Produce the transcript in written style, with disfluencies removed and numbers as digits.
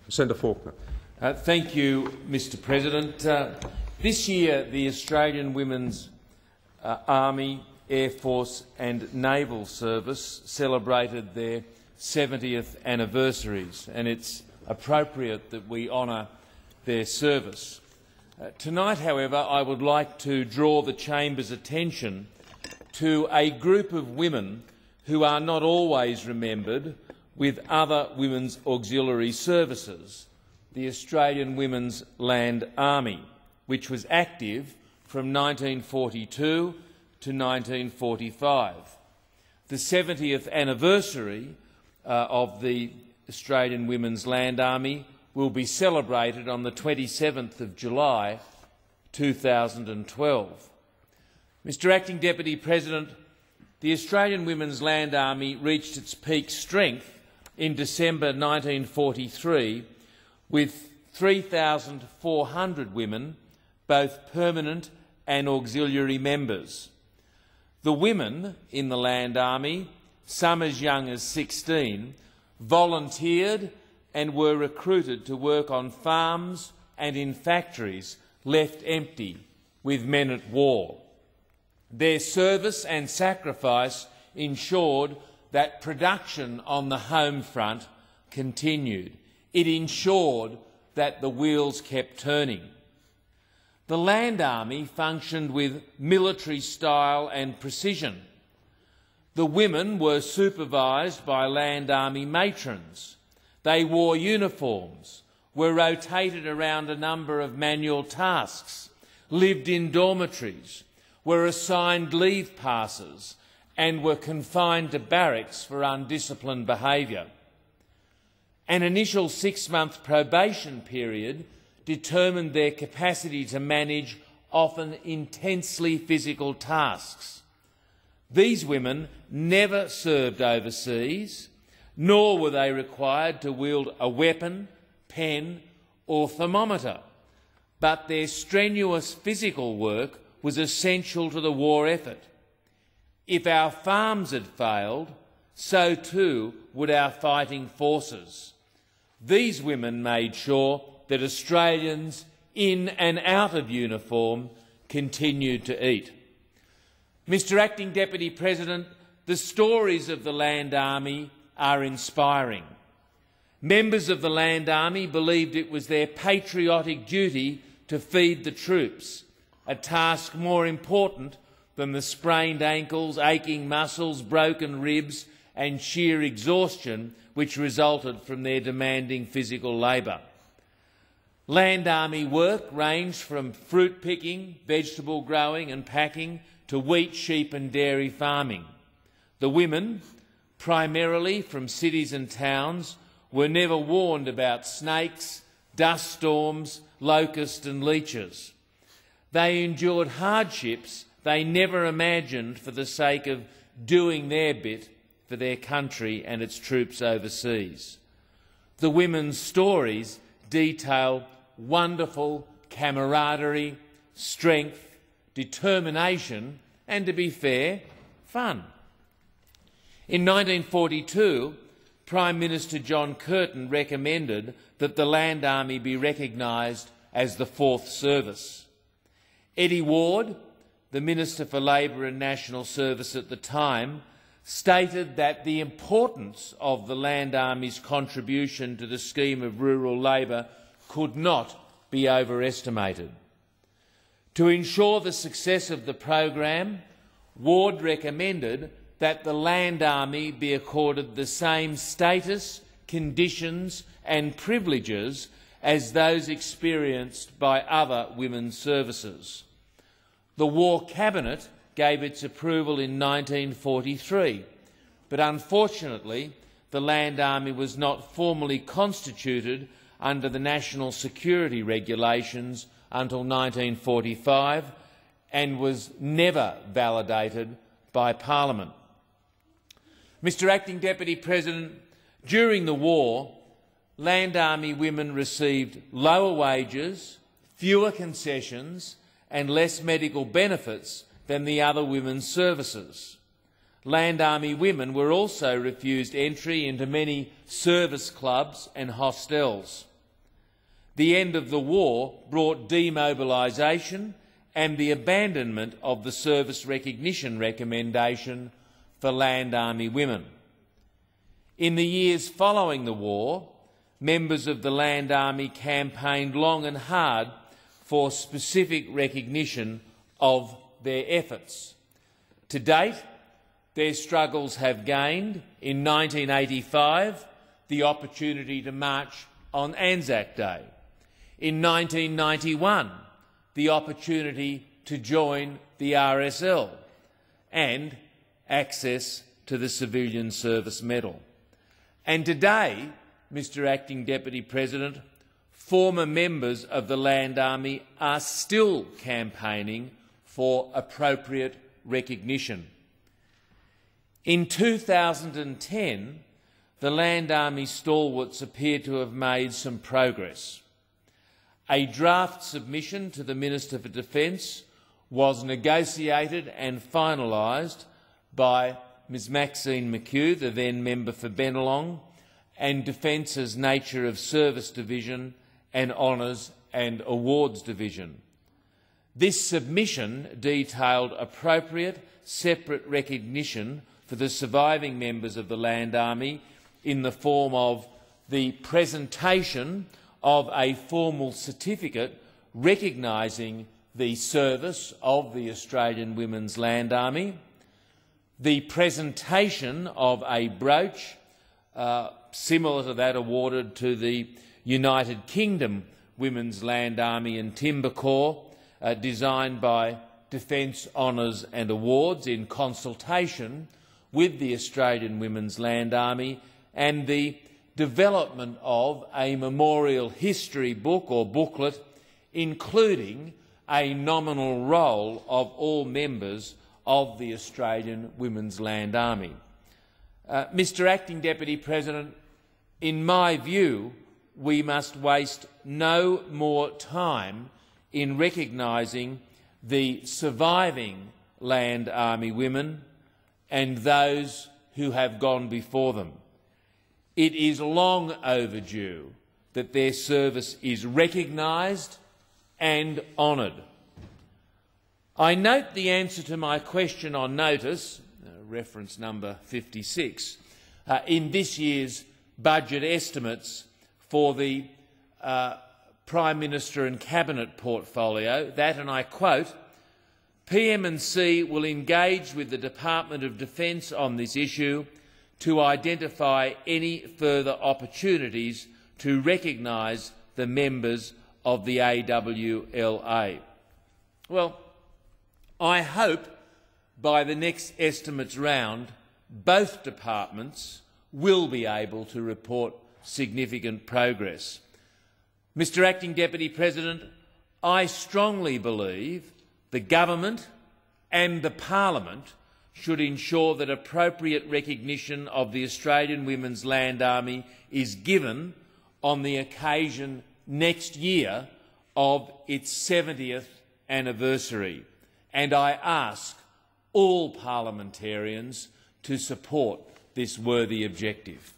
Senator Faulkner. Thank you, Mr President. This year, the Australian Women's Army, Air Force and Naval Service celebrated their 70th anniversaries, and it's appropriate that we honour their service. Tonight, however, I would like to draw the Chamber's attention to a group of women who are not always remembered with other women's auxiliary services, the Australian Women's Land Army, which was active from 1942 to 1945. The 70th anniversary of the Australian Women's Land Army will be celebrated on the 27th of July 2012. Mr Acting Deputy President, the Australian Women's Land Army reached its peak strength in December 1943 with 3,400 women, both permanent and auxiliary members. The women in the Land Army, some as young as 16, volunteered and were recruited to work on farms and in factories left empty with men at war. Their service and sacrifice ensured that production on the home front continued. It ensured that the wheels kept turning. The Land Army functioned with military style and precision. The women were supervised by Land Army matrons. They wore uniforms, were rotated around a number of manual tasks, lived in dormitories, were assigned leave passes and were confined to barracks for undisciplined behaviour. An initial 6-month probation period determined their capacity to manage often intensely physical tasks. These women never served overseas, nor were they required to wield a weapon, pen or thermometer, but their strenuous physical work was essential to the war effort. If our farms had failed, so too would our fighting forces. These women made sure that Australians in and out of uniform continued to eat. Mr Acting Deputy President, the stories of the Land Army are inspiring. Members of the Land Army believed it was their patriotic duty to feed the troops, a task more important than the sprained ankles, aching muscles, broken ribs and sheer exhaustion which resulted from their demanding physical labour. Land Army work ranged from fruit picking, vegetable growing and packing to wheat, sheep and dairy farming. The women, primarily from cities and towns, were never warned about snakes, dust storms, locusts and leeches. They endured hardships they never imagined for the sake of doing their bit for their country and its troops overseas. The women's stories detail wonderful camaraderie, strength, determination and, to be fair, fun. In 1942, Prime Minister John Curtin recommended that the Land Army be recognised as the Fourth Service. Eddie Ward, the Minister for Labour and National Service at the time, stated that the importance of the Land Army's contribution to the scheme of rural labour could not be overestimated. To ensure the success of the program, Ward recommended that the Land Army be accorded the same status, conditions and privileges as those experienced by other women's services. The War Cabinet gave its approval in 1943, but unfortunately the Land Army was not formally constituted under the National Security Regulations until 1945 and was never validated by Parliament. Mr Acting Deputy President, during the war, Land Army women received lower wages, fewer concessions and less medical benefits than the other women's services. Land Army women were also refused entry into many service clubs and hostels. The end of the war brought demobilisation and the abandonment of the service recognition recommendation for Land Army women. In the years following the war, members of the Land Army campaigned long and hard for specific recognition of their efforts. To date, their struggles have gained, in 1985, the opportunity to march on Anzac Day. In 1991, the opportunity to join the RSL and access to the Civilian Service Medal. And today, Mr Acting Deputy President, former members of the Land Army are still campaigning for appropriate recognition. In 2010, the Land Army stalwarts appear to have made some progress. A draft submission to the Minister for Defence was negotiated and finalised by Ms Maxine McHugh, the then member for Bennelong, and Defence's Nature of Service Division and Honours and Awards Division. This submission detailed appropriate separate recognition for the surviving members of the Land Army in the form of the presentation of a formal certificate recognising the service of the Australian Women's Land Army, the presentation of a brooch similar to that awarded to the United Kingdom Women's Land Army and Timber Corps, designed by Defence Honours and Awards in consultation with the Australian Women's Land Army, and the development of a memorial history book or booklet, including a nominal roll of all members of the Australian Women's Land Army. Mr Acting Deputy President, in my view, we must waste no more time in recognising the surviving Land Army women and those who have gone before them. It is long overdue that their service is recognised and honoured. I note the answer to my question on notice, reference number 56, in this year's budget estimates for the Prime Minister and Cabinet portfolio, that, and I quote, PM&C will engage with the Department of Defence on this issue to identify any further opportunities to recognise the members of the AWLA. Well, I hope by the next estimates round, both departments will be able to report significant progress. Mr Acting Deputy President, I strongly believe the Government and the Parliament should ensure that appropriate recognition of the Australian Women's Land Army is given on the occasion next year of its 70th anniversary, and I ask all parliamentarians to support this worthy objective.